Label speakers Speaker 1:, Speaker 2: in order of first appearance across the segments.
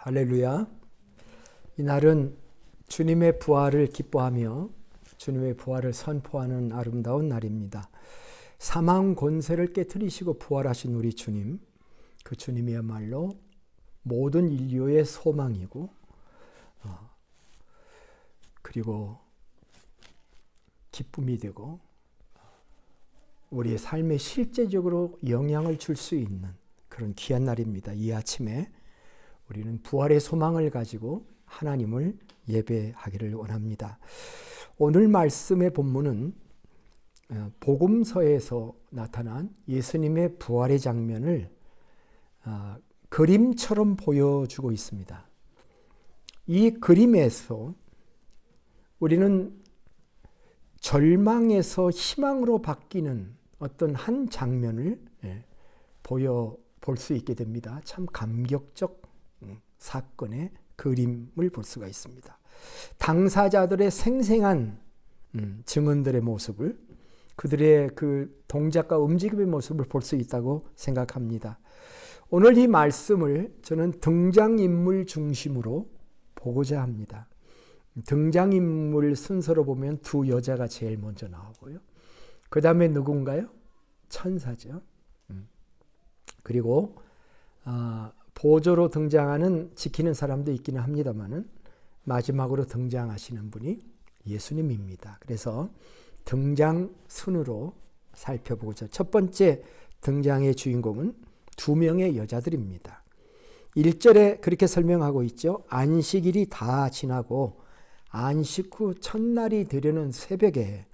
Speaker 1: 할렐루야. 이날은 주님의 부활을 기뻐하며 주님의 부활을 선포하는 아름다운 날입니다. 사망 권세를 깨트리시고 부활하신 우리 주님, 그 주님이야말로 모든 인류의 소망이고 그리고 기쁨이 되고 우리의 삶에 실제적으로 영향을 줄 수 있는 그런 귀한 날입니다. 이 아침에 우리는 부활의 소망을 가지고 하나님을 예배하기를 원합니다. 오늘 말씀의 본문은 복음서에서 나타난 예수님의 부활의 장면을 그림처럼 보여주고 있습니다. 이 그림에서 우리는 절망에서 희망으로 바뀌는 어떤 한 장면을 볼 수 있게 됩니다. 참 감격적 사건의 그림을 볼 수가 있습니다. 당사자들의 생생한 증언들의 모습을, 그들의 그 동작과 움직임의 모습을 볼 수 있다고 생각합니다. 오늘 이 말씀을 저는 등장인물 중심으로 보고자 합니다. 등장인물 순서로 보면 두 여자가 제일 먼저 나오고요. 그 다음에 누군가요? 천사죠. 그리고 보조로 등장하는 지키는 사람도 있기는 합니다만은 마지막으로 등장하시는 분이 예수님입니다. 그래서 등장 순으로 살펴보죠. 첫 번째 등장의 주인공은 두 명의 여자들입니다. 1절에 그렇게 설명하고 있죠. 안식일이 다 지나고 안식 후 첫날이 되려는 새벽에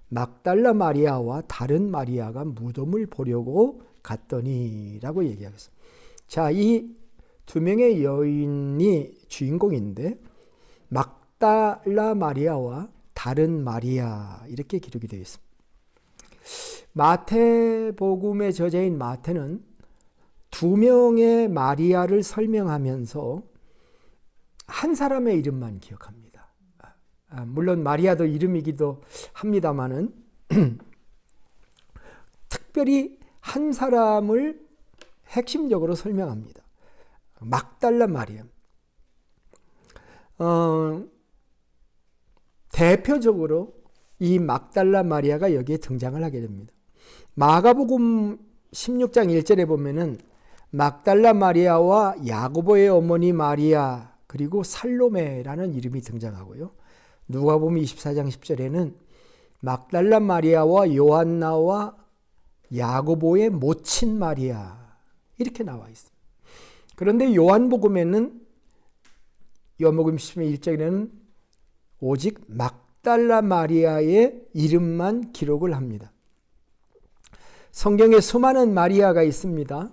Speaker 1: 막달라 마리아와 다른 마리아가 무덤을 보려고 갔더니라고 얘기하겠습니다. 자, 이 두 명의 여인이 주인공인데 막달라 마리아와 다른 마리아 이렇게 기록이 되어 있습니다. 마태복음의 저자인 마태는 두 명의 마리아를 설명하면서 한 사람의 이름만 기억합니다. 물론 마리아도 이름이기도 합니다만은 특별히 한 사람을 핵심적으로 설명합니다. 막달라 마리아. 대표적으로 이 막달라 마리아가 여기에 등장을 하게 됩니다. 마가복음 16장 1절에 보면은 막달라 마리아와 야고보의 어머니 마리아 그리고 살로메라는 이름이 등장하고요. 누가복음 24장 10절에는 막달라 마리아와 요한나와 야고보의 모친 마리아 이렇게 나와 있습니다. 그런데 요한복음에는 요한복음 11장에는 오직 막달라 마리아의 이름만 기록을 합니다. 성경에 수많은 마리아가 있습니다.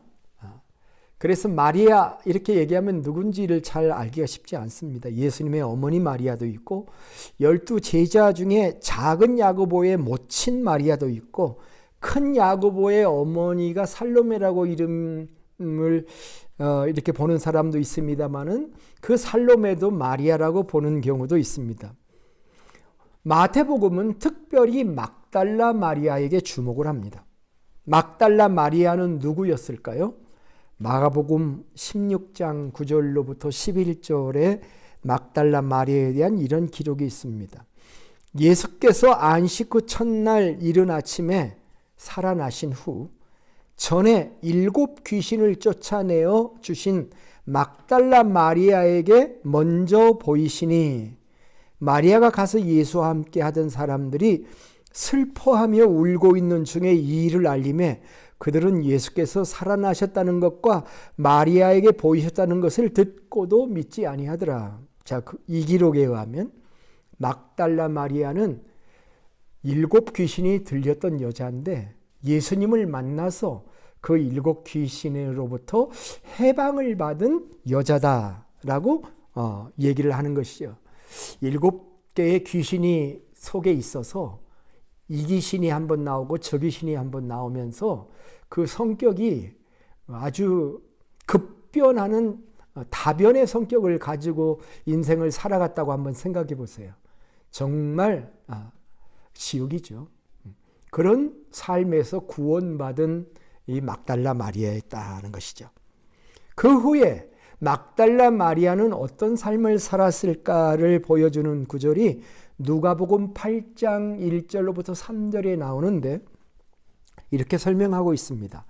Speaker 1: 그래서 마리아 이렇게 얘기하면 누군지를 잘 알기가 쉽지 않습니다. 예수님의 어머니 마리아도 있고 12 제자 중에 작은 야고보의 모친 마리아도 있고 큰 야고보의 어머니가 살로메라고 이름을 이렇게 보는 사람도 있습니다만은 그 살로메도 마리아라고 보는 경우도 있습니다. 마태복음은 특별히 막달라 마리아에게 주목을 합니다. 막달라 마리아는 누구였을까요? 마가복음 16장 9절로부터 11절에 막달라 마리아에 대한 이런 기록이 있습니다. 예수께서 안식 후 첫날 이른 아침에 살아나신 후 전에 7 귀신을 쫓아내어 주신 막달라 마리아에게 먼저 보이시니 마리아가 가서 예수와 함께 하던 사람들이 슬퍼하며 울고 있는 중에 이 일을 알림해 그들은 예수께서 살아나셨다는 것과 마리아에게 보이셨다는 것을 듣고도 믿지 아니하더라. 자, 이 기록에 의하면 막달라 마리아는 7 귀신이 들렸던 여자인데 예수님을 만나서 그 7 귀신으로부터 해방을 받은 여자다라고 얘기를 하는 것이죠. 7개의 귀신이 속에 있어서 이 귀신이 한번 나오고 저 귀신이 한번 나오면서 그 성격이 아주 급변하는 다변의 성격을 가지고 인생을 살아갔다고 한번 생각해 보세요. 정말 지옥이죠. 그런 삶에서 구원받은 이 막달라 마리아였다는 것이죠. 그 후에 막달라 마리아는 어떤 삶을 살았을까를 보여주는 구절이 누가복음 8장 1절로부터 3절에 나오는데 이렇게 설명하고 있습니다.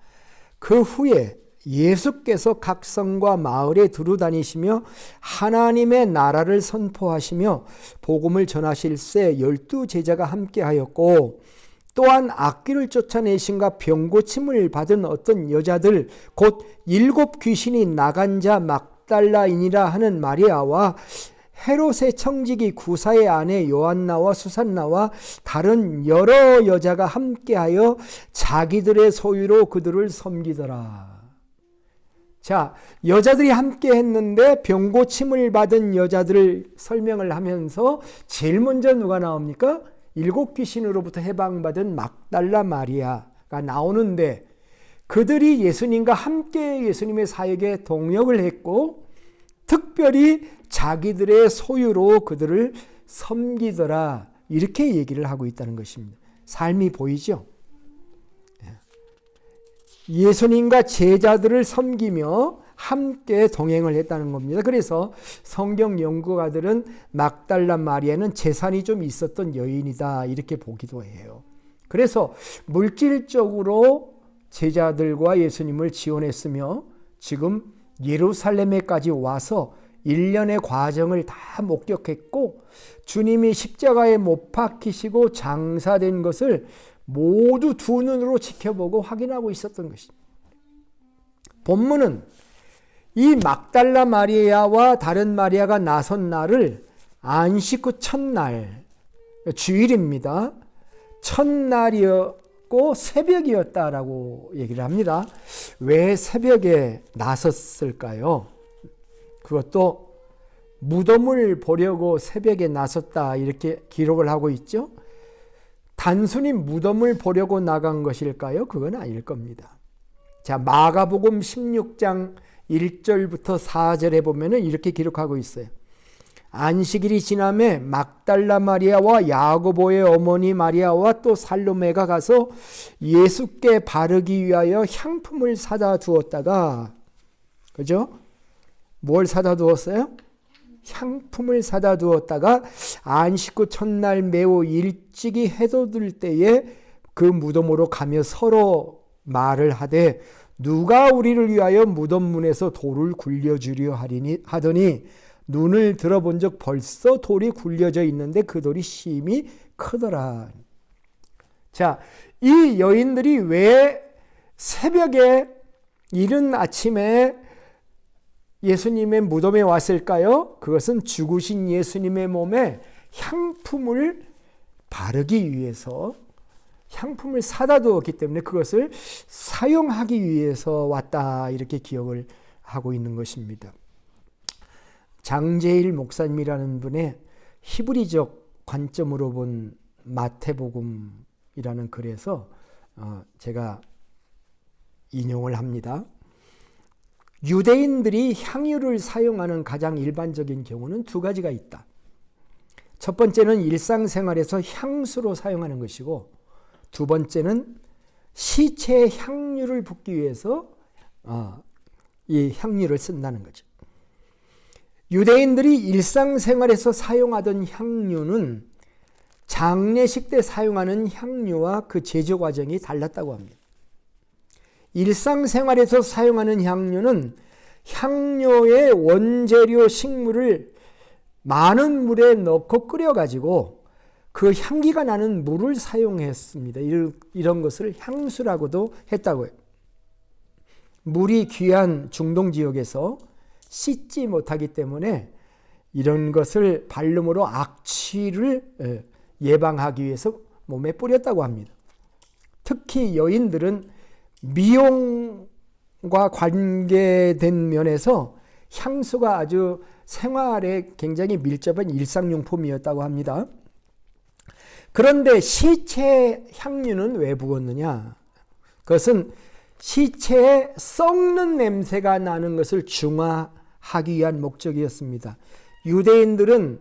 Speaker 1: 그 후에 예수께서 각 성과 마을에 두루다니시며 하나님의 나라를 선포하시며 복음을 전하실새 12 제자가 함께하였고 또한 악귀를 쫓아내신가 병고침을 받은 어떤 여자들 곧 7 귀신이 나간 자 막달라인이라 하는 마리아와 헤롯의 청지기 구사의 아내 요한나와 수산나와 다른 여러 여자가 함께하여 자기들의 소유로 그들을 섬기더라. 자, 여자들이 함께 했는데 병고침을 받은 여자들을 설명을 하면서 제일 먼저 누가 나옵니까? 7 귀신으로부터 해방받은 막달라 마리아가 나오는데 그들이 예수님과 함께 예수님의 사역에 동역을 했고 특별히 자기들의 소유로 그들을 섬기더라. 이렇게 얘기를 하고 있다는 것입니다. 삶이 보이죠? 예수님과 제자들을 섬기며 함께 동행을 했다는 겁니다. 그래서 성경 연구가들은 막달라 마리아는 재산이 좀 있었던 여인이다 이렇게 보기도 해요. 그래서 물질적으로 제자들과 예수님을 지원했으며 지금 예루살렘에까지 와서 1년의 과정을 다 목격했고 주님이 십자가에 못 박히시고 장사된 것을 모두 두 눈으로 지켜보고 확인하고 있었던 것입니다. 본문은 이 막달라 마리아와 다른 마리아가 나선 날을 안식 후 첫날, 주일입니다. 첫날이었고 새벽이었다라고 얘기를 합니다. 왜 새벽에 나섰을까요? 그것도 무덤을 보려고 새벽에 나섰다 이렇게 기록을 하고 있죠. 단순히 무덤을 보려고 나간 것일까요? 그건 아닐 겁니다. 자, 마가복음 16장 1절부터 4절에 보면은 이렇게 기록하고 있어요. 안식일이 지남에 막달라 마리아와 야고보의 어머니 마리아와 또 살로메가 가서 예수께 바르기 위하여 향품을 사다 두었다가, 그죠? 뭘 사다 두었어요? 향품을 사다 두었다가 안식 후 첫날 매우 일찍이 해돋을 때에 그 무덤으로 가며 서로 말을 하되 누가 우리를 위하여 무덤 문에서 돌을 굴려주려 하더니 눈을 들어본 적 벌써 돌이 굴려져 있는데 그 돌이 심히 크더라. 자, 이 여인들이 왜 새벽에 이른 아침에 예수님의 무덤에 왔을까요? 그것은 죽으신 예수님의 몸에 향품을 바르기 위해서 향품을 사다 두었기 때문에 그것을 사용하기 위해서 왔다 이렇게 기억을 하고 있는 것입니다. 장제일 목사님이라는 분의 히브리적 관점으로 본 마태복음이라는 글에서 제가 인용을 합니다. 유대인들이 향유를 사용하는 가장 일반적인 경우는 두 가지가 있다. 첫 번째는 일상생활에서 향수로 사용하는 것이고 두 번째는 시체에 향유를 붓기 위해서 이 향유를 쓴다는 거죠. 유대인들이 일상생활에서 사용하던 향유는 장례식 때 사용하는 향유와 그 제조 과정이 달랐다고 합니다. 일상생활에서 사용하는 향유는 향료의 원재료 식물을 많은 물에 넣고 끓여가지고 그 향기가 나는 물을 사용했습니다. 이런 것을 향수라고도 했다고 해요. 물이 귀한 중동 지역에서 씻지 못하기 때문에 이런 것을 발름으로 악취를 예방하기 위해서 몸에 뿌렸다고 합니다. 특히 여인들은 미용과 관계된 면에서 향수가 아주 생활에 굉장히 밀접한 일상용품이었다고 합니다. 그런데 시체 향유는 왜 부었느냐? 그것은 시체에 썩는 냄새가 나는 것을 중화하기 위한 목적이었습니다. 유대인들은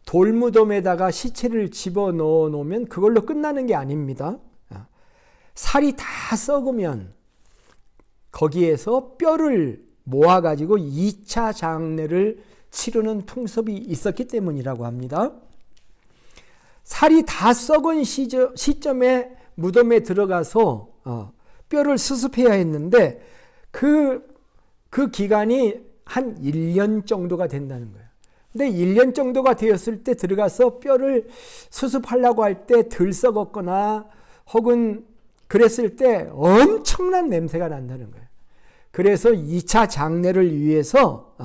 Speaker 1: 돌무덤에다가 시체를 집어넣어 놓으면 그걸로 끝나는 게 아닙니다. 살이 다 썩으면 거기에서 뼈를 모아가지고 2차 장례를 치르는 풍습이 있었기 때문이라고 합니다. 살이 다 썩은 시점에 무덤에 들어가서 뼈를 수습해야 했는데 그 기간이 한 1년 정도가 된다는 거예요. 근데 1년 정도가 되었을 때 들어가서 뼈를 수습하려고 할 때 덜 썩었거나 혹은 그랬을 때 엄청난 냄새가 난다는 거예요. 그래서 2차 장례를 위해서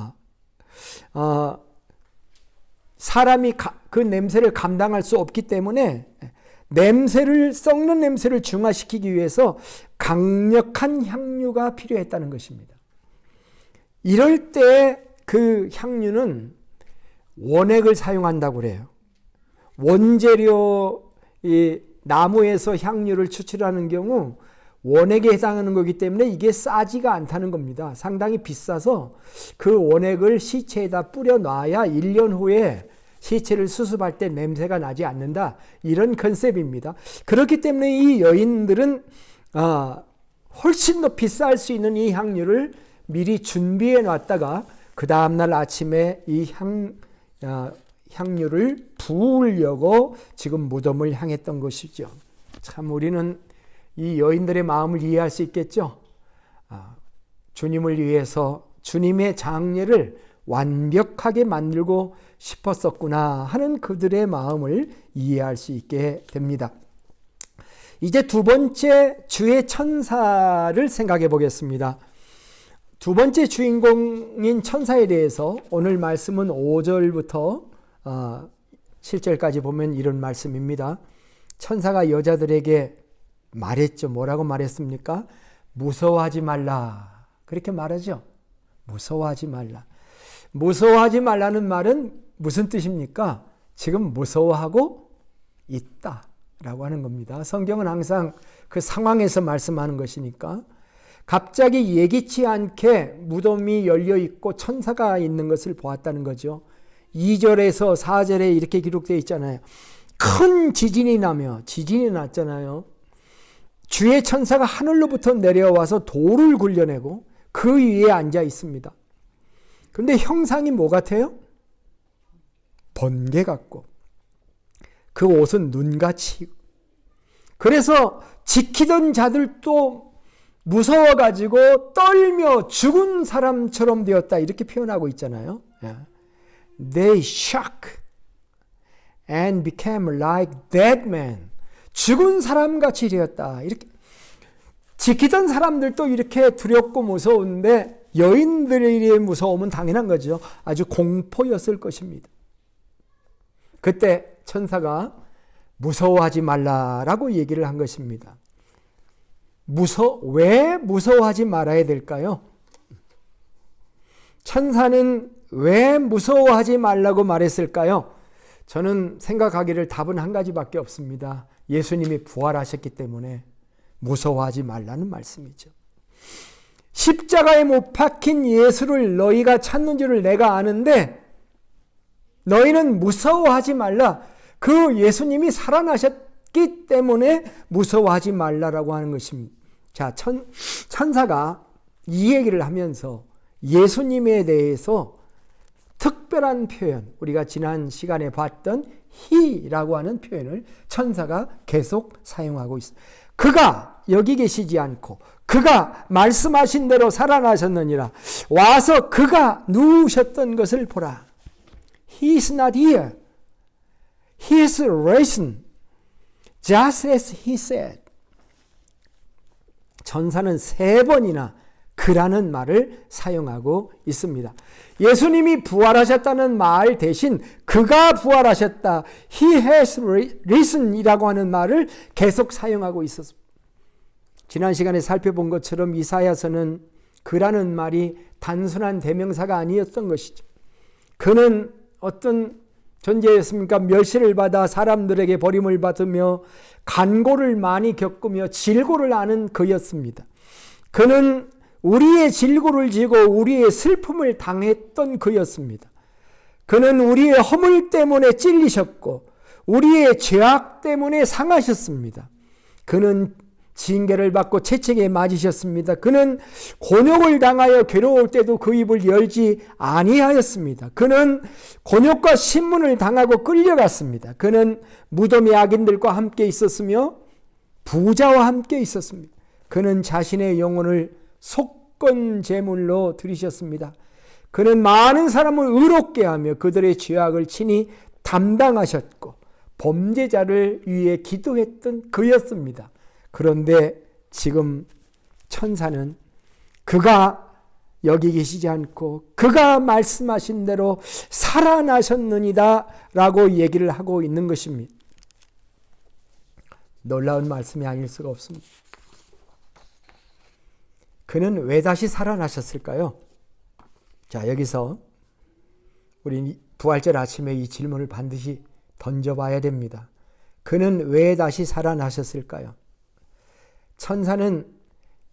Speaker 1: 사람이 그 냄새를 감당할 수 없기 때문에 썩는 냄새를 중화시키기 위해서 강력한 향유가 필요했다는 것입니다. 이럴 때 그 향유는 원액을 사용한다고 그래요. 원재료 이 나무에서 향유를 추출하는 경우 원액에 해당하는 거기 때문에 이게 싸지가 않다는 겁니다. 상당히 비싸서 그 원액을 시체에다 뿌려 놔야 1년 후에 시체를 수습할 때 냄새가 나지 않는다. 이런 컨셉입니다. 그렇기 때문에 이 여인들은 훨씬 더 비쌀 수 있는 이 향유를 미리 준비해 놨다가 그 다음날 아침에 이 향유를 부으려고 지금 무덤을 향했던 것이죠. 참 우리는 이 여인들의 마음을 이해할 수 있겠죠. 주님을 위해서 주님의 장례를 완벽하게 만들고 싶었었구나 하는 그들의 마음을 이해할 수 있게 됩니다. 이제 두 번째 주의 천사를 생각해 보겠습니다. 두 번째 주인공인 천사에 대해서 오늘 말씀은 5절부터 7절까지 보면 이런 말씀입니다. 천사가 여자들에게 말했죠. 뭐라고 말했습니까? 무서워하지 말라. 그렇게 말하죠. 무서워하지 말라. 무서워하지 말라는 말은 무슨 뜻입니까? 지금 무서워하고 있다라고 하는 겁니다. 성경은 항상 그 상황에서 말씀하는 것이니까 갑자기 예기치 않게 무덤이 열려 있고 천사가 있는 것을 보았다는 거죠. 2절에서 4절에 이렇게 기록되어 있잖아요. 큰 지진이 났잖아요. 주의 천사가 하늘로부터 내려와서 돌을 굴려내고 그 위에 앉아 있습니다. 그런데 형상이 뭐 같아요? 번개 같고 그 옷은 눈같이. 그래서 지키던 자들도 무서워가지고 떨며 죽은 사람처럼 되었다 이렇게 표현하고 있잖아요. They shook and became like dead men. 죽은 사람같이 되었다. 이렇게 지키던 사람들도 이렇게 두렵고 무서운데 여인들의 무서움은 당연한 거죠. 아주 공포였을 것입니다. 그때 천사가 무서워하지 말라라고 얘기를 한 것입니다. 왜 무서워하지 말아야 될까요? 천사는 왜 무서워하지 말라고 말했을까요? 저는 생각하기를 답은 한 가지밖에 없습니다. 예수님이 부활하셨기 때문에 무서워하지 말라는 말씀이죠. 십자가에 못 박힌 예수를 너희가 찾는 줄을 내가 아는데 너희는 무서워하지 말라. 그 예수님이 살아나셨기 때문에 무서워하지 말라라고 하는 것입니다. 자, 천사가 이 얘기를 하면서 예수님에 대해서 특별한 표현, 우리가 지난 시간에 봤던 He라고 하는 표현을 천사가 계속 사용하고 있습니다. 그가 여기 계시지 않고 그가 말씀하신 대로 살아나셨느니라. 와서 그가 누우셨던 것을 보라. He is not here. He is risen. Just as he said. 천사는 3번이나 그라는 말을 사용하고 있습니다. 예수님이 부활하셨다는 말 대신 그가 부활하셨다. He has risen 이라고 하는 말을 계속 사용하고 있었습니다. 지난 시간에 살펴본 것처럼 이사야서는 그라는 말이 단순한 대명사가 아니었던 것이죠. 그는 어떤 존재였습니까? 멸시를 받아 사람들에게 버림을 받으며 간고를 많이 겪으며 질고를 아는 그였습니다. 그는 우리의 질고를 지고 우리의 슬픔을 당했던 그였습니다. 그는 우리의 허물 때문에 찔리셨고 우리의 죄악 때문에 상하셨습니다. 그는 징계를 받고 채찍에 맞으셨습니다. 그는 곤욕을 당하여 괴로울 때도 그 입을 열지 아니하였습니다. 그는 곤욕과 신문을 당하고 끌려갔습니다. 그는 무덤의 악인들과 함께 있었으며 부자와 함께 있었습니다. 그는 자신의 영혼을 속건 제물로 드리셨습니다. 그는 많은 사람을 의롭게 하며 그들의 죄악을 친히 담당하셨고 범죄자를 위해 기도했던 그였습니다. 그런데 지금 천사는 그가 여기 계시지 않고 그가 말씀하신 대로 살아나셨느니라 라고 얘기를 하고 있는 것입니다. 놀라운 말씀이 아닐 수가 없습니다. 그는 왜 다시 살아나셨을까요? 자, 여기서 우리 부활절 아침에 이 질문을 반드시 던져봐야 됩니다. 그는 왜 다시 살아나셨을까요? 천사는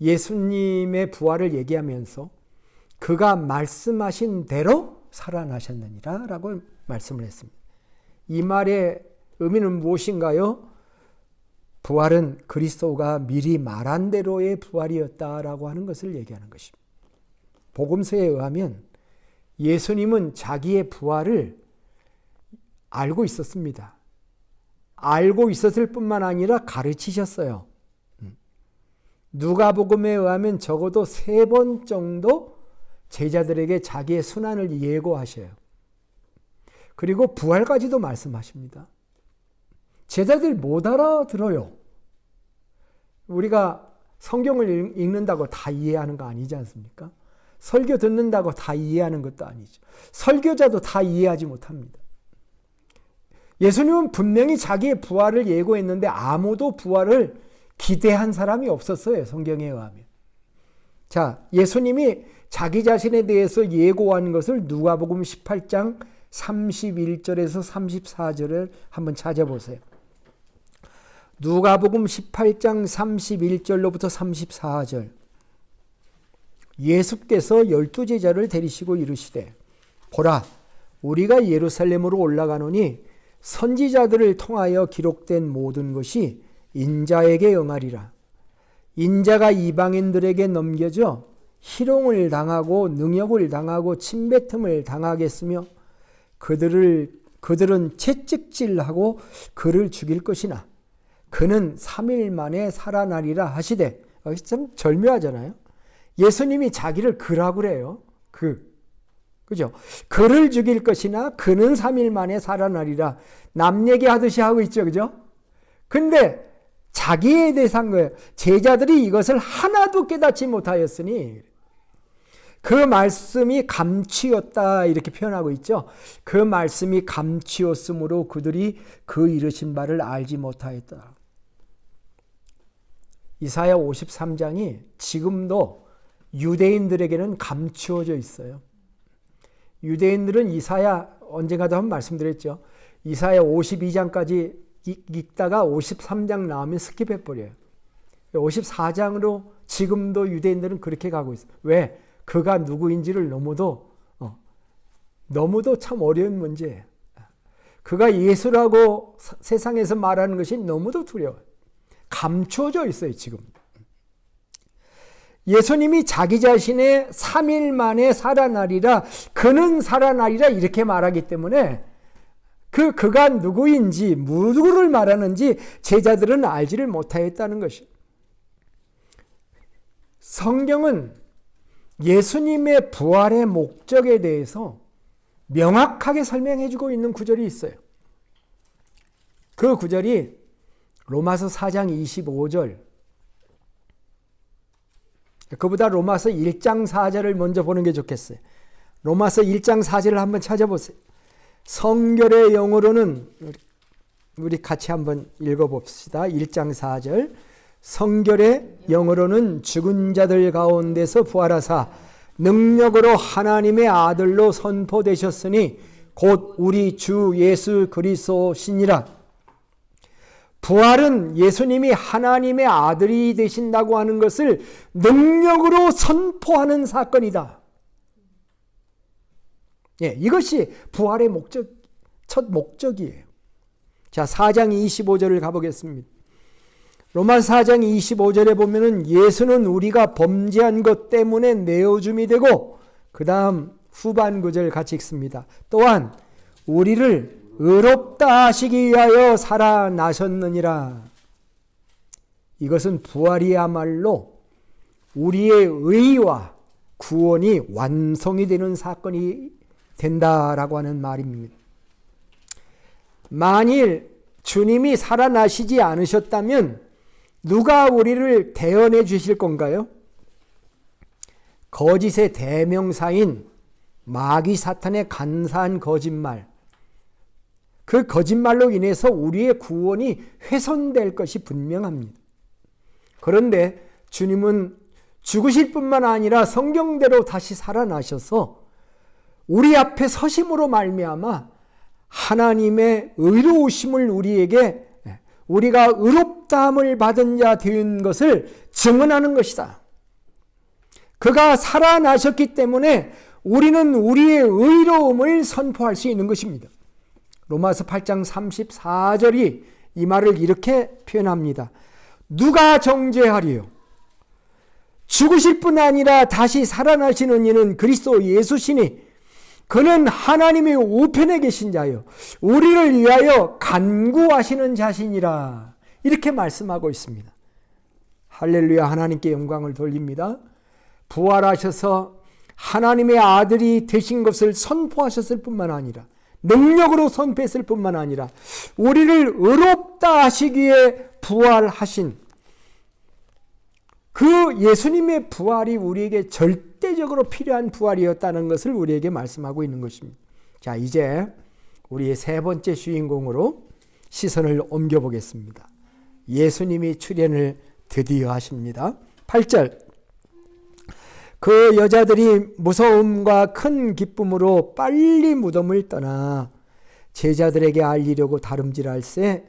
Speaker 1: 예수님의 부활을 얘기하면서 그가 말씀하신 대로 살아나셨느니라 라고 말씀을 했습니다. 이 말의 의미는 무엇인가요? 부활은 그리스도가 미리 말한 대로의 부활이었다라고 하는 것을 얘기하는 것입니다. 복음서에 의하면 예수님은 자기의 부활을 알고 있었습니다. 알고 있었을 뿐만 아니라 가르치셨어요. 누가복음에 의하면 적어도 3번 정도 제자들에게 자기의 순환을 예고하셔요. 그리고 부활까지도 말씀하십니다. 제자들이 못 알아들어요. 우리가 성경을 읽는다고 다 이해하는 거 아니지 않습니까? 설교 듣는다고 다 이해하는 것도 아니죠. 설교자도 다 이해하지 못합니다. 예수님은 분명히 자기의 부활을 예고했는데 아무도 부활을 기대한 사람이 없었어요. 성경에 의하면. 자, 예수님이 자기 자신에 대해서 예고한 것을 누가복음 18장 31절에서 34절을 한번 찾아보세요. 누가복음 18장 31절로부터 34절. 예수께서 12제자를 데리시고 이르시되 보라, 우리가 예루살렘으로 올라가노니 선지자들을 통하여 기록된 모든 것이 인자에게 응하리라. 인자가 이방인들에게 넘겨져 희롱을 당하고 능욕을 당하고 침뱉음을 당하겠으며 그들은 채찍질하고 그를 죽일 것이나 그는 3일 만에 살아나리라 하시되. 참 절묘하잖아요. 예수님이 자기를 그라고 그래요. 그죠? 그를 죽일 것이나 그는 3일 만에 살아나리라. 남 얘기하듯이 하고 있죠. 그죠? 근데 자기에 대해서 한 거예요. 제자들이 이것을 하나도 깨닫지 못하였으니 그 말씀이 감추었다 이렇게 표현하고 있죠. 그 말씀이 감추었으므로 그들이 그 이르신 바를 알지 못하였다. 이사야 53장이 지금도 유대인들에게는 감추어져 있어요. 유대인들은 이사야 언젠가도 한번 말씀드렸죠. 이사야 52장까지 읽다가 53장 나오면 스킵해버려요. 54장으로 지금도 유대인들은 그렇게 가고 있어요. 왜? 그가 누구인지를 너무도 참 어려운 문제예요. 그가 예수라고 세상에서 말하는 것이 너무도 두려워요. 감추어져 있어요, 지금. 예수님이 자기 자신의 3일 만에 살아나리라, 그는 살아나리라 이렇게 말하기 때문에 그가 누구인지, 누구를 말하는지 제자들은 알지를 못하였다는 것이에요. 성경은 예수님의 부활의 목적에 대해서 명확하게 설명해 주고 있는 구절이 있어요. 그 구절이 로마서 4장 25절. 그보다 로마서 1장 4절을 먼저 보는 게 좋겠어요. 로마서 1장 4절을 한번 찾아보세요. 성결의 영으로는, 우리 같이 한번 읽어봅시다. 1장 4절. 성결의 영으로는 죽은 자들 가운데서 부활하사 능력으로 하나님의 아들로 선포되셨으니 곧 우리 주 예수 그리스도시니라. 부활은 예수님이 하나님의 아들이 되신다고 하는 것을 능력으로 선포하는 사건이다. 예, 이것이 부활의 첫 목적이에요. 자, 4장 25절을 가보겠습니다. 로마서 4장 25절에 보면은 예수는 우리가 범죄한 것 때문에 내어줌이 되고, 그 다음 후반 구절 같이 읽습니다. 또한 우리를 의롭다 하시기 위하여 살아나셨느니라. 이것은 부활이야말로 우리의 의와 구원이 완성이 되는 사건이 된다라고 하는 말입니다. 만일 주님이 살아나시지 않으셨다면 누가 우리를 대언해 주실 건가요? 거짓의 대명사인 마귀 사탄의 간사한 거짓말, 그 거짓말로 인해서 우리의 구원이 훼손될 것이 분명합니다. 그런데 주님은 죽으실 뿐만 아니라 성경대로 다시 살아나셔서 우리 앞에 서심으로 말미암아 하나님의 의로우심을 우리에게, 우리가 의롭다함을 받은 자 된 것을 증언하는 것이다. 그가 살아나셨기 때문에 우리는 우리의 의로움을 선포할 수 있는 것입니다. 로마서 8장 34절이 이 말을 이렇게 표현합니다. 누가 정죄하리요? 죽으실 뿐 아니라 다시 살아나시는 이는 그리스도 예수시니 그는 하나님의 우편에 계신 자요 우리를 위하여 간구하시는 자신이라. 이렇게 말씀하고 있습니다. 할렐루야. 하나님께 영광을 돌립니다. 부활하셔서 하나님의 아들이 되신 것을 선포하셨을 뿐만 아니라, 능력으로 선포했을 뿐만 아니라 우리를 의롭다 하시기에 부활하신 그 예수님의 부활이 우리에게 절대적으로 필요한 부활이었다는 것을 우리에게 말씀하고 있는 것입니다. 자, 이제 우리의 세 번째 주인공으로 시선을 옮겨보겠습니다. 예수님이 출현을 드디어 하십니다. 8절. 그 여자들이 무서움과 큰 기쁨으로 빨리 무덤을 떠나 제자들에게 알리려고 다름질할새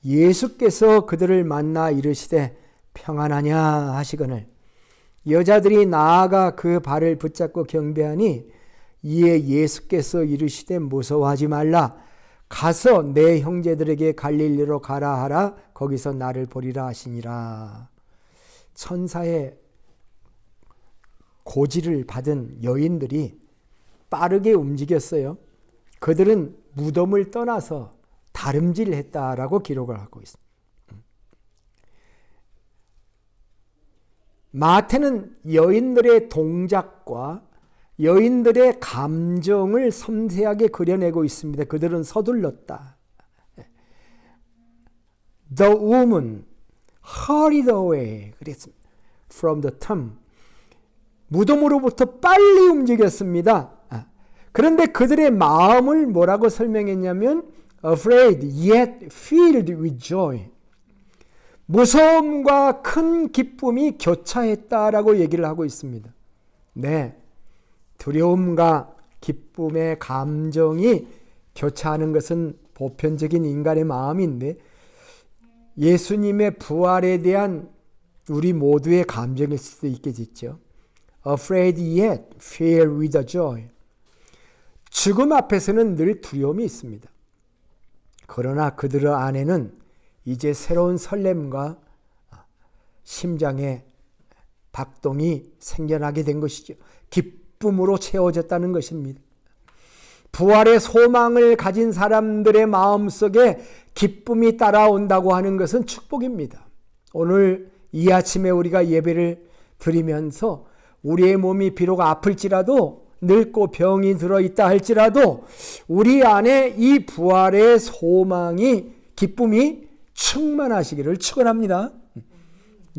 Speaker 1: 예수께서 그들을 만나 이르시되 평안하냐 하시거늘 여자들이 나아가 그 발을 붙잡고 경배하니 이에 예수께서 이르시되 무서워하지 말라 가서 내 형제들에게 갈릴리로 가라 하라 거기서 나를 보리라 하시니라. 천사의 고지를 받은 여인들이 빠르게 움직였어요. 그들은 무덤을 떠나서 다름질했다라고 기록을 하고 있습니다. 마태는 여인들의 동작과 여인들의 감정을 섬세하게 그려내고 있습니다. 그들은 서둘렀다. The woman hurried away. 그랬습니다. From the tomb. 무덤으로부터 빨리 움직였습니다. 그런데 그들의 마음을 뭐라고 설명했냐면 afraid yet filled with joy. 무서움과 큰 기쁨이 교차했다라고 얘기를 하고 있습니다. 네, 두려움과 기쁨의 감정이 교차하는 것은 보편적인 인간의 마음인데 예수님의 부활에 대한 우리 모두의 감정일 수도 있겠죠. Afraid yet filled with joy. 죽음 앞에서는 늘 두려움이 있습니다. 그러나 그들 안에는 이제 새로운 설렘과 심장의 박동이 생겨나게 된 것이죠. 기쁨으로 채워졌다는 것입니다. 부활의 소망을 가진 사람들의 마음속에 기쁨이 따라온다고 하는 것은 축복입니다. 오늘 이 아침에 우리가 예배를 드리면서 우리의 몸이 비록 아플지라도 늙고 병이 들어있다 할지라도 우리 안에 이 부활의 소망이 기쁨이 충만하시기를 축원합니다.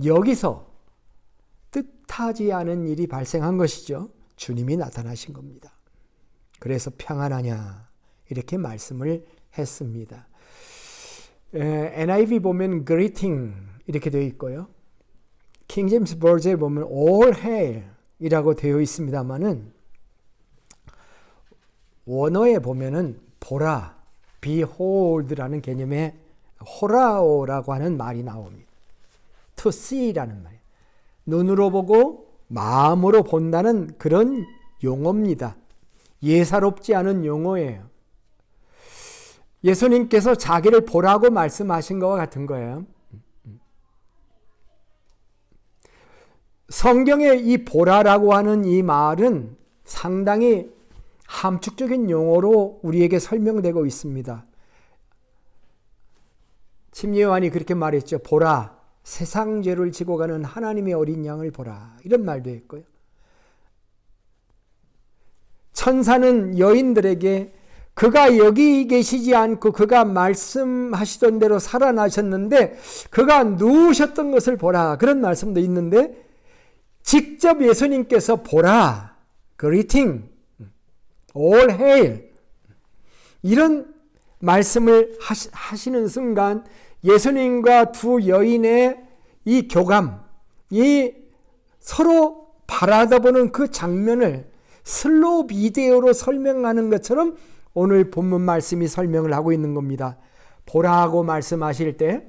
Speaker 1: 여기서 뜻하지 않은 일이 발생한 것이죠. 주님이 나타나신 겁니다. 그래서 평안하냐 이렇게 말씀을 했습니다. NIV 보면 greeting 이렇게 되어 있고요. 킹 제임스 버전에 보면 all hail 이라고 되어 있습니다만은 원어에 보면은 보라, behold라는 개념의 호라오라고 하는 말이 나옵니다. to see라는 말이에요. 눈으로 보고 마음으로 본다는 그런 용어입니다. 예사롭지 않은 용어예요. 예수님께서 자기를 보라고 말씀하신 것과 같은 거예요. 성경에 이 보라라고 하는 이 말은 상당히 함축적인 용어로 우리에게 설명되고 있습니다. 침례요한이 그렇게 말했죠. 보라, 세상 죄를 지고 가는 하나님의 어린 양을 보라. 이런 말도 했고요. 천사는 여인들에게 그가 여기 계시지 않고 그가 말씀하시던 대로 살아나셨는데 그가 누우셨던 것을 보라. 그런 말씀도 있는데 직접 예수님께서 보라, greeting, all hail 이런 말씀을 하시는 순간 예수님과 두 여인의 이 교감, 이 서로 바라다보는 그 장면을 슬로우 비디오로 설명하는 것처럼 오늘 본문 말씀이 설명을 하고 있는 겁니다. 보라고 말씀하실 때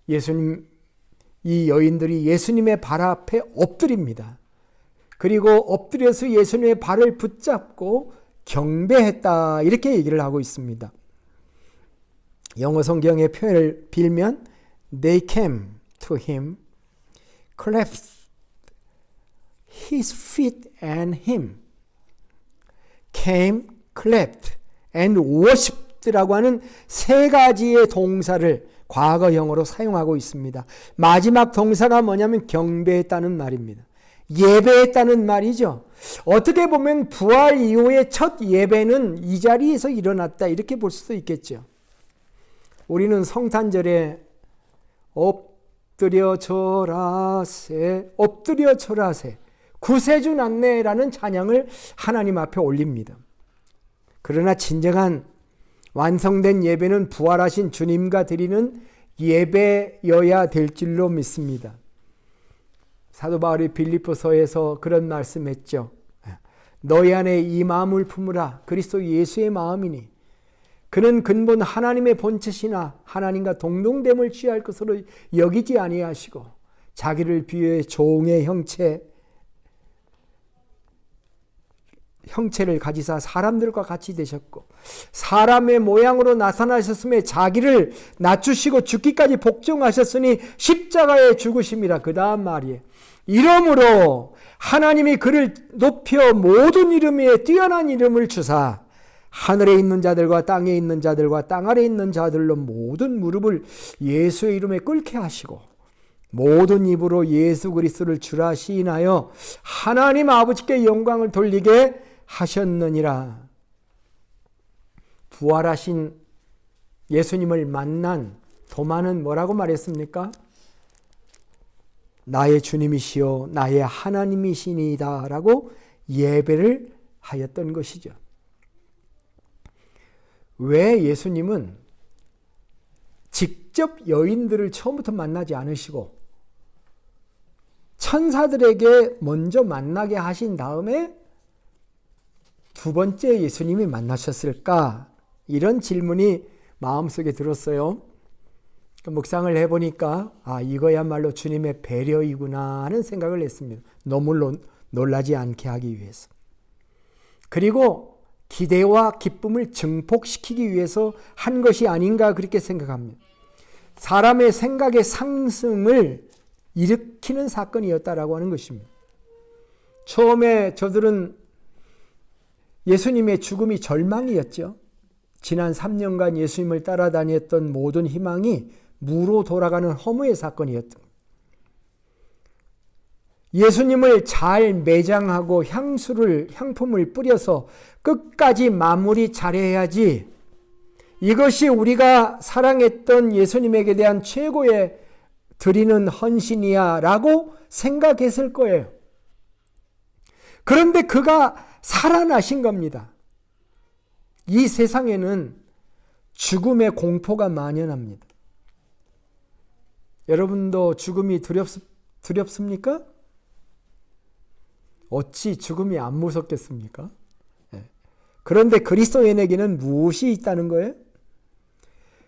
Speaker 1: 예수님, 이 여인들이 예수님의 발 앞에 엎드립니다. 그리고 엎드려서 예수님의 발을 붙잡고 경배했다. 이렇게 얘기를 하고 있습니다. 영어 성경의 표현을 빌면 They came to him, clasped his feet and him. came, clapped and worshiped라고 하는 세 가지의 동사를 과거형으로 사용하고 있습니다. 마지막 동사가 뭐냐면 경배했다는 말입니다. 예배했다는 말이죠. 어떻게 보면 부활 이후의 첫 예배는 이 자리에서 일어났다 이렇게 볼 수도 있겠죠. 우리는 성탄절에 엎드려 절하세, 엎드려 절하세, 구세주 났네라는 찬양을 하나님 앞에 올립니다. 그러나 진정한 완성된 예배는 부활하신 주님과 드리는 예배여야 될 줄로 믿습니다. 사도 바울이 빌립보서에서 그런 말씀했죠. 너희 안에 이 마음을 품으라. 그리스도 예수의 마음이니 그는 근본 하나님의 본체시나 하나님과 동등됨을 취할 것으로 여기지 아니하시고 자기를 비유해 종의 형체를 가지사 사람들과 같이 되셨고 사람의 모양으로 나타나셨음에 자기를 낮추시고 죽기까지 복종하셨으니 십자가에 죽으심이라. 그 다음 말이에요. 이러므로 하나님이 그를 높여 모든 이름 위에 뛰어난 이름을 주사 하늘에 있는 자들과 땅에 있는 자들과 땅 아래 있는 자들로 모든 무릎을 예수의 이름에 꿇게 하시고 모든 입으로 예수 그리스도를 주라 시인하여 하나님 아버지께 영광을 돌리게 하셨느니라. 부활하신 예수님을 만난 도마는 뭐라고 말했습니까? 나의 주님이시요 나의 하나님이시니이다 라고 예배를 하였던 것이죠. 왜 예수님은 직접 여인들을 처음부터 만나지 않으시고 천사들에게 먼저 만나게 하신 다음에 두 번째 예수님이 만나셨을까? 이런 질문이 마음속에 들었어요. 묵상을 해보니까 이거야말로 주님의 배려이구나 하는 생각을 했습니다. 너무 놀라지 않게 하기 위해서. 그리고 기대와 기쁨을 증폭시키기 위해서 한 것이 아닌가 그렇게 생각합니다. 사람의 생각의 상승을 일으키는 사건이었다라고 하는 것입니다. 처음에 저들은 예수님의 죽음이 절망이었죠. 지난 3년간 예수님을 따라다녔던 모든 희망이 무로 돌아가는 허무의 사건이었던 예수님을 잘 매장하고 향품을 뿌려서 끝까지 마무리 잘해야지 이것이 우리가 사랑했던 예수님에게 대한 최고의 드리는 헌신이야 라고 생각했을 거예요. 그런데 그가 살아나신 겁니다. 이 세상에는 죽음의 공포가 만연합니다. 여러분도 죽음이 두렵습니까? 어찌 죽음이 안 무섭겠습니까? 그런데 그리스도인에게는 무엇이 있다는 거예요?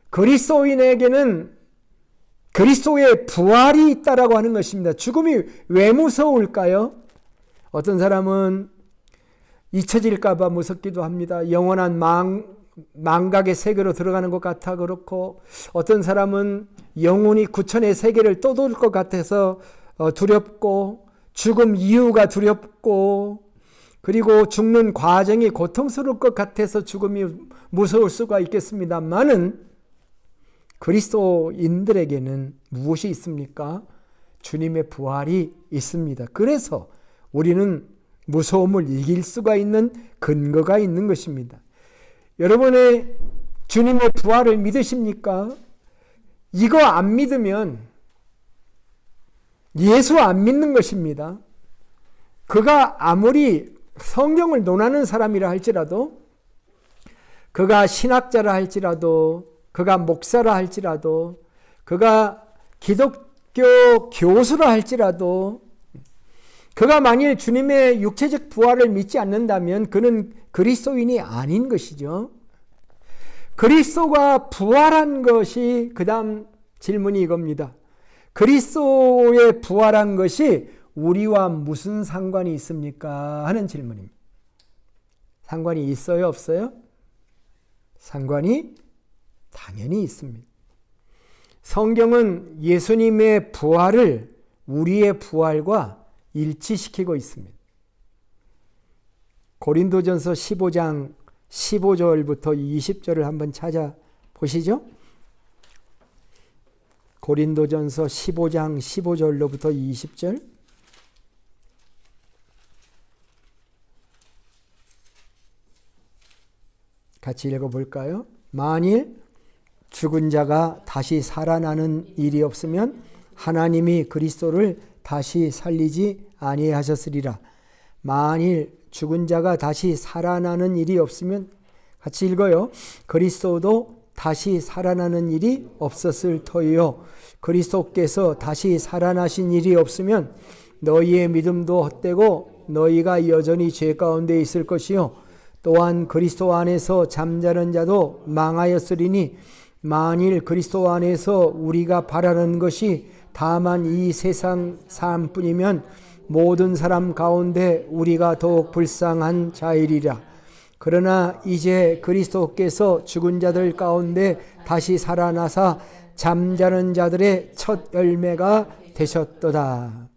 Speaker 1: 그리스도인에게는 그리스도의 부활이 있다라고 하는 것입니다. 죽음이 왜 무서울까요? 어떤 사람은 잊혀질까 봐 무섭기도 합니다. 영원한 망각의 세계로 들어가는 것 같아 그렇고 어떤 사람은 영혼이 구천의 세계를 떠돌 것 같아서 두렵고 죽음 이유가 두렵고 그리고 죽는 과정이 고통스러울 것 같아서 죽음이 무서울 수가 있겠습니다만은 그리스도인들에게는 무엇이 있습니까? 주님의 부활이 있습니다. 그래서 우리는 무서움을 이길 수가 있는 근거가 있는 것입니다. 여러분의 주님의 부활을 믿으십니까? 이거 안 믿으면 예수 안 믿는 것입니다. 그가 아무리 성경을 논하는 사람이라 할지라도, 그가 신학자라 할지라도, 그가 목사라 할지라도, 그가 기독교 교수라 할지라도, 그가 만일 주님의 육체적 부활을 믿지 않는다면 그는 그리스도인이 아닌 것이죠. 그리스도가 부활한 것이, 그 다음 질문이 이겁니다. 그리스도의 부활한 것이 우리와 무슨 상관이 있습니까? 하는 질문입니다. 상관이 있어요? 없어요? 상관이 당연히 있습니다. 성경은 예수님의 부활을 우리의 부활과 일치시키고 있습니다. 고린도전서 15장 15절부터 20절을 한번 찾아보시죠. 고린도전서 15장 15절로부터 20절. 같이 읽어볼까요? 만일 죽은 자가 다시 살아나는 일이 없으면 하나님이 그리스도를 다시 살리지 아니하셨으리라. 만일 죽은 자가 다시 살아나는 일이 없으면, 같이 읽어요. 그리스도도 다시 살아나는 일이 없었을 터이요. 그리스도께서 다시 살아나신 일이 없으면 너희의 믿음도 헛되고 너희가 여전히 죄 가운데 있을 것이요. 또한 그리스도 안에서 잠자는 자도 망하였으리니 만일 그리스도 안에서 우리가 바라는 것이 다만 이 세상 삶뿐이면 모든 사람 가운데 우리가 더욱 불쌍한 자이리라. 그러나 이제 그리스도께서 죽은 자들 가운데 다시 살아나사 잠자는 자들의 첫 열매가 되셨도다.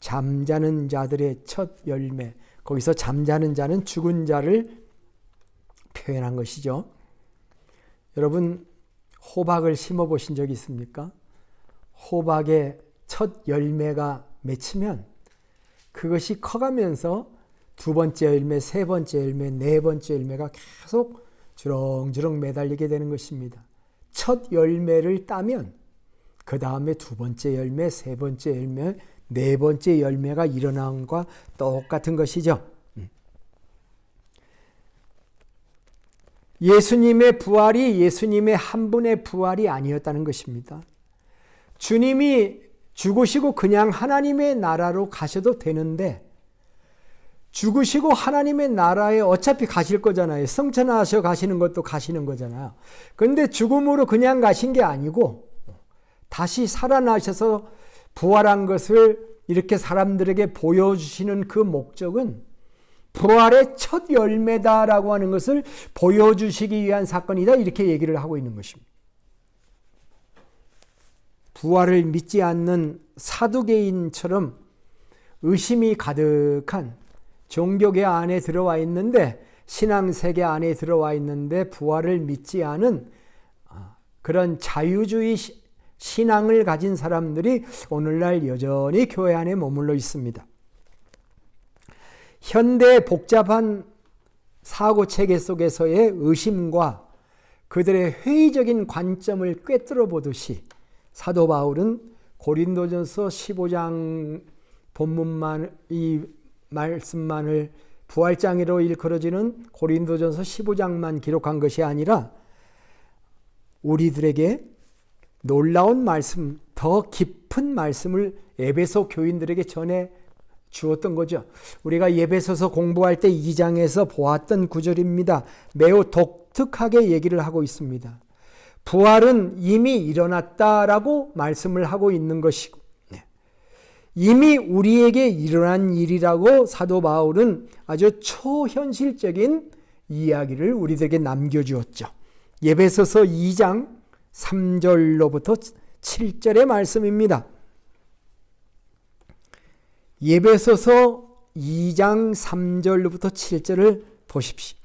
Speaker 1: 잠자는 자들의 첫 열매. 거기서 잠자는 자는 죽은 자를 표현한 것이죠. 여러분, 호박을 심어 보신 적이 있습니까? 호박의 첫 열매가 맺히면 그것이 커가면서 두 번째 열매, 세 번째 열매, 네 번째 열매가 계속 주렁주렁 매달리게 되는 것입니다. 첫 열매를 따면 그 다음에 두 번째 열매, 세 번째 열매, 네 번째 열매가 일어나는 것과 똑같은 것이죠. 예수님의 부활이 예수님의 한 분의 부활이 아니었다는 것입니다. 주님이 죽으시고 그냥 하나님의 나라로 가셔도 되는데, 죽으시고 하나님의 나라에 어차피 가실 거잖아요. 성천하셔 가시는 것도 가시는 거잖아요. 그런데 죽음으로 그냥 가신 게 아니고 다시 살아나셔서 부활한 것을 이렇게 사람들에게 보여주시는 그 목적은 부활의 첫 열매다라고 하는 것을 보여주시기 위한 사건이다, 이렇게 얘기를 하고 있는 것입니다. 부활을 믿지 않는 사두개인처럼 의심이 가득한 종교계 안에 들어와 있는데, 신앙세계 안에 들어와 있는데 부활을 믿지 않은 그런 자유주의 신앙을 가진 사람들이 오늘날 여전히 교회 안에 머물러 있습니다. 현대 복잡한 사고체계 속에서의 의심과 그들의 회의적인 관점을 꿰뚫어 보듯이 사도 바울은 고린도전서 15장 본문만, 이 말씀만을 부활장애로 일컬어지는 고린도전서 15장만 기록한 것이 아니라 우리들에게 놀라운 말씀, 더 깊은 말씀을 에베소 교인들에게 전해 주었던 거죠. 우리가 에베소서 공부할 때 2장에서 보았던 구절입니다. 매우 독특하게 얘기를 하고 있습니다. 부활은 이미 일어났다라고 말씀을 하고 있는 것이고, 이미 우리에게 일어난 일이라고 사도 바울은 아주 초현실적인 이야기를 우리들에게 남겨주었죠. 에베소서 2장 3절로부터 7절의 말씀입니다. 에베소서 2장 3절부터 7절을 보십시오.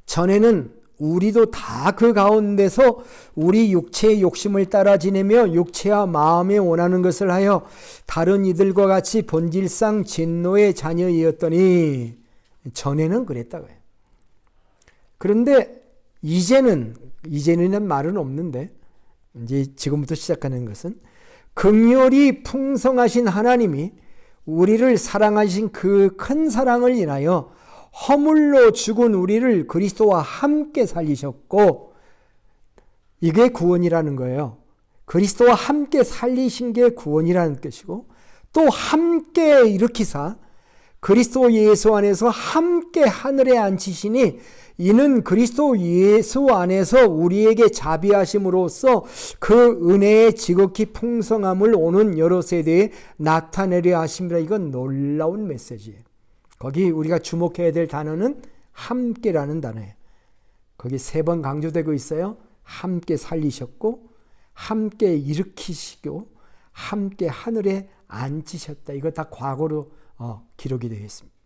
Speaker 1: 전에는 우리도 다 그 가운데서 우리 육체의 욕심을 따라 지내며 육체와 마음에 원하는 것을 하여 다른 이들과 같이 본질상 진노의 자녀이었더니, 전에는 그랬다고요. 그런데 이제는 말은 없는데, 이제 지금부터 시작하는 것은 긍휼이 풍성하신 하나님이 우리를 사랑하신 그 큰 사랑을 인하여 허물로 죽은 우리를 그리스도와 함께 살리셨고, 이게 구원이라는 거예요. 그리스도와 함께 살리신 게 구원이라는 것이고, 또 함께 일으키사 그리스도 예수 안에서 함께 하늘에 앉히시니, 이는 그리스도 예수 안에서 우리에게 자비하심으로써 그 은혜의 지극히 풍성함을 오는 여러 세대에 나타내려 하심이라. 이건 놀라운 메시지예요. 거기 우리가 주목해야 될 단어는 함께라는 단어예요. 거기 3번 강조되고 있어요. 함께 살리셨고, 함께 일으키시고, 함께 하늘에 앉히셨다. 이거 다 과거로 기록이 되어 있습니다.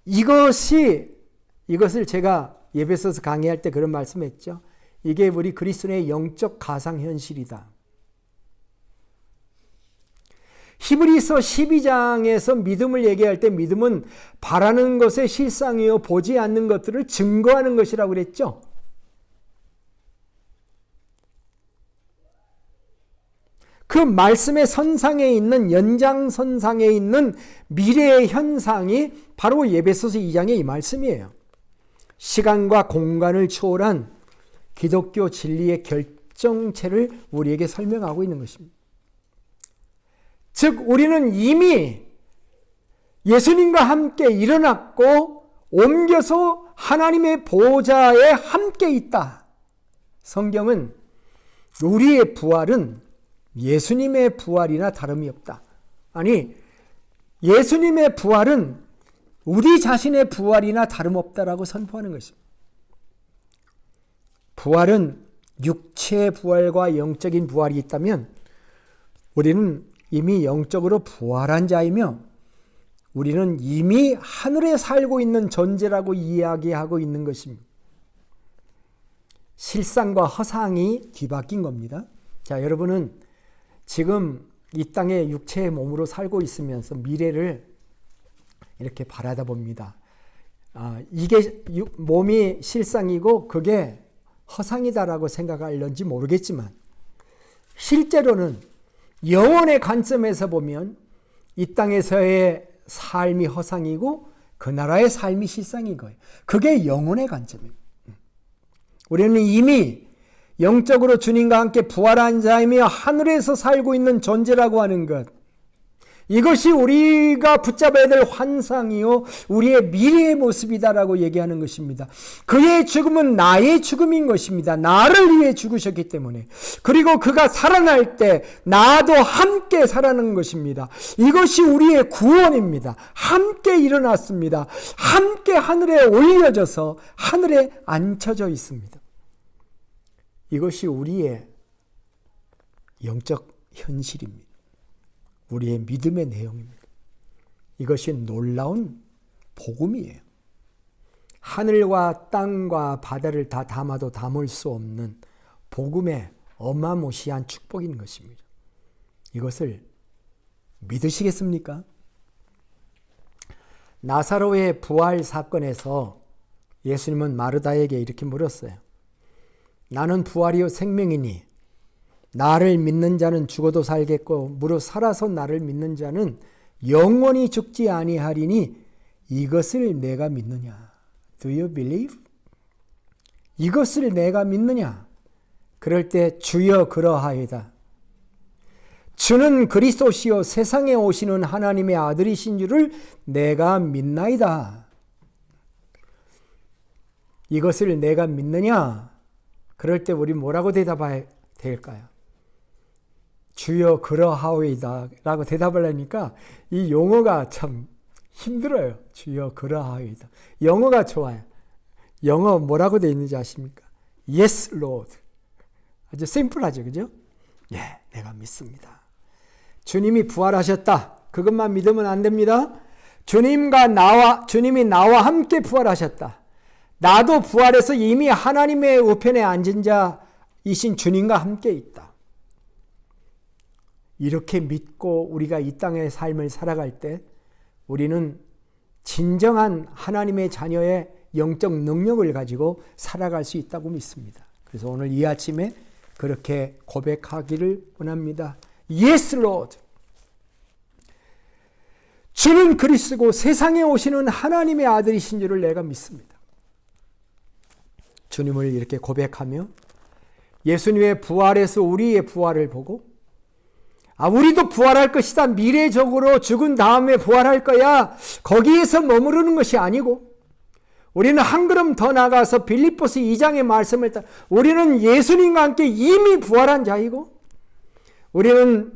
Speaker 1: 이것을 제가 예배소서 강의할 때 그런 말씀했죠. 이게 우리 그리스도인의 영적 가상현실이다. 히브리서 12장에서 믿음을 얘기할 때 믿음은 바라는 것의 실상이요 보지 않는 것들을 증거하는 것이라고 그랬죠. 그 말씀의 선상에 있는, 연장선상에 있는 미래의 현상이 바로 에베소서 2장의 이 말씀이에요. 시간과 공간을 초월한 기독교 진리의 결정체를 우리에게 설명하고 있는 것입니다. 즉 우리는 이미 예수님과 함께 일어났고 옮겨서 하나님의 보좌에 함께 있다. 성경은 우리의 부활은 예수님의 부활이나 다름이 없다. 아니, 예수님의 부활은 우리 자신의 부활이나 다름없다라고 선포하는 것입니다. 부활은 육체의 부활과 영적인 부활이 있다면 우리는 이미 영적으로 부활한 자이며 우리는 이미 하늘에 살고 있는 존재라고 이야기하고 있는 것입니다. 실상과 허상이 뒤바뀐 겁니다. 자, 여러분은 지금 이 땅에 육체의 몸으로 살고 있으면서 미래를 이렇게 바라다 봅니다. 이게 몸이 실상이고 그게 허상이다라고 생각할런지 모르겠지만 실제로는 영혼의 관점에서 보면 이 땅에서의 삶이 허상이고 그 나라의 삶이 실상인 거예요. 그게 영혼의 관점입니다. 우리는 이미 영적으로 주님과 함께 부활한 자이며 하늘에서 살고 있는 존재라고 하는 것, 이것이 우리가 붙잡아야 될 환상이요 우리의 미래의 모습이다라고 얘기하는 것입니다. 그의 죽음은 나의 죽음인 것입니다. 나를 위해 죽으셨기 때문에. 그리고 그가 살아날 때 나도 함께 살아나는 것입니다. 이것이 우리의 구원입니다. 함께 일어났습니다. 함께 하늘에 올려져서 하늘에 앉혀져 있습니다. 이것이 우리의 영적 현실입니다. 우리의 믿음의 내용입니다. 이것이 놀라운 복음이에요. 하늘과 땅과 바다를 다 담아도 담을 수 없는 복음의 어마무시한 축복인 것입니다. 이것을 믿으시겠습니까? 나사로의 부활 사건에서 예수님은 마르다에게 이렇게 물었어요. 나는 부활이요 생명이니 나를 믿는 자는 죽어도 살겠고 무릇 살아서 나를 믿는 자는 영원히 죽지 아니하리니 이것을 내가 믿느냐? Do you believe? 이것을 내가 믿느냐? 그럴 때 주여 그러하이다. 주는 그리스도시요 세상에 오시는 하나님의 아들이신 줄을 내가 믿나이다. 이것을 내가 믿느냐? 그럴 때 우리 뭐라고 대답해야 될까요? 주여 그러하오이다 라고 대답하려니까 이 용어가 참 힘들어요. 주여 그러하오이다. 영어가 좋아요. 영어 뭐라고 되어 있는지 아십니까? Yes, Lord. 아주 심플하죠, 그죠? 예, 내가 믿습니다. 주님이 부활하셨다. 그것만 믿으면 안 됩니다. 주님이 나와 함께 부활하셨다. 나도 부활해서 이미 하나님의 우편에 앉은 자이신 주님과 함께 있다. 이렇게 믿고 우리가 이 땅의 삶을 살아갈 때 우리는 진정한 하나님의 자녀의 영적 능력을 가지고 살아갈 수 있다고 믿습니다. 그래서 오늘 이 아침에 그렇게 고백하기를 원합니다. Yes, Lord. 주는 그리스도고 세상에 오시는 하나님의 아들이신 줄을 내가 믿습니다. 주님을 이렇게 고백하며 예수님의 부활에서 우리의 부활을 보고 우리도 부활할 것이다. 미래적으로 죽은 다음에 부활할 거야. 거기에서 머무르는 것이 아니고 우리는 한 걸음 더 나가서 빌립보서 2장의 말씀을 따라 우리는 예수님과 함께 이미 부활한 자이고 우리는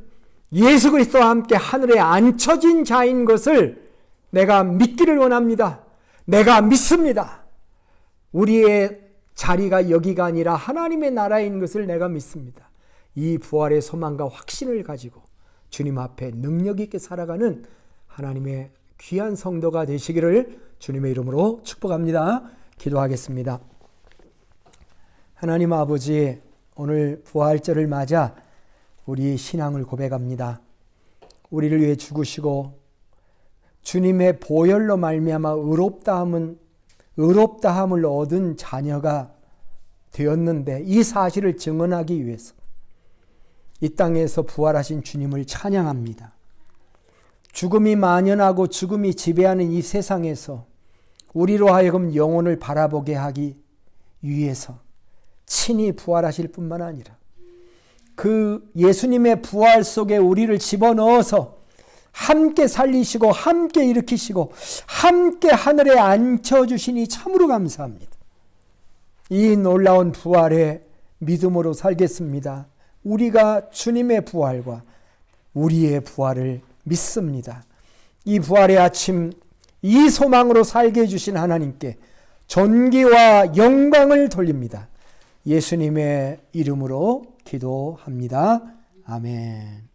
Speaker 1: 예수 그리스도와 함께 하늘에 앉혀진 자인 것을 내가 믿기를 원합니다. 내가 믿습니다. 우리의 자리가 여기가 아니라 하나님의 나라인 것을 내가 믿습니다. 이 부활의 소망과 확신을 가지고 주님 앞에 능력 있게 살아가는 하나님의 귀한 성도가 되시기를 주님의 이름으로 축복합니다. 기도하겠습니다. 하나님 아버지, 오늘 부활절을 맞아 우리 신앙을 고백합니다. 우리를 위해 죽으시고 주님의 보혈로 말미암아 의롭다함을 얻은 자녀가 되었는데 이 사실을 증언하기 위해서 이 땅에서 부활하신 주님을 찬양합니다. 죽음이 만연하고 죽음이 지배하는 이 세상에서 우리로 하여금 영혼을 바라보게 하기 위해서 친히 부활하실 뿐만 아니라 그 예수님의 부활 속에 우리를 집어넣어서 함께 살리시고 함께 일으키시고 함께 하늘에 앉혀주시니 참으로 감사합니다. 이 놀라운 부활의 믿음으로 살겠습니다. 우리가 주님의 부활과 우리의 부활을 믿습니다. 이 부활의 아침, 이 소망으로 살게 해주신 하나님께 존귀와 영광을 돌립니다. 예수님의 이름으로 기도합니다. 아멘.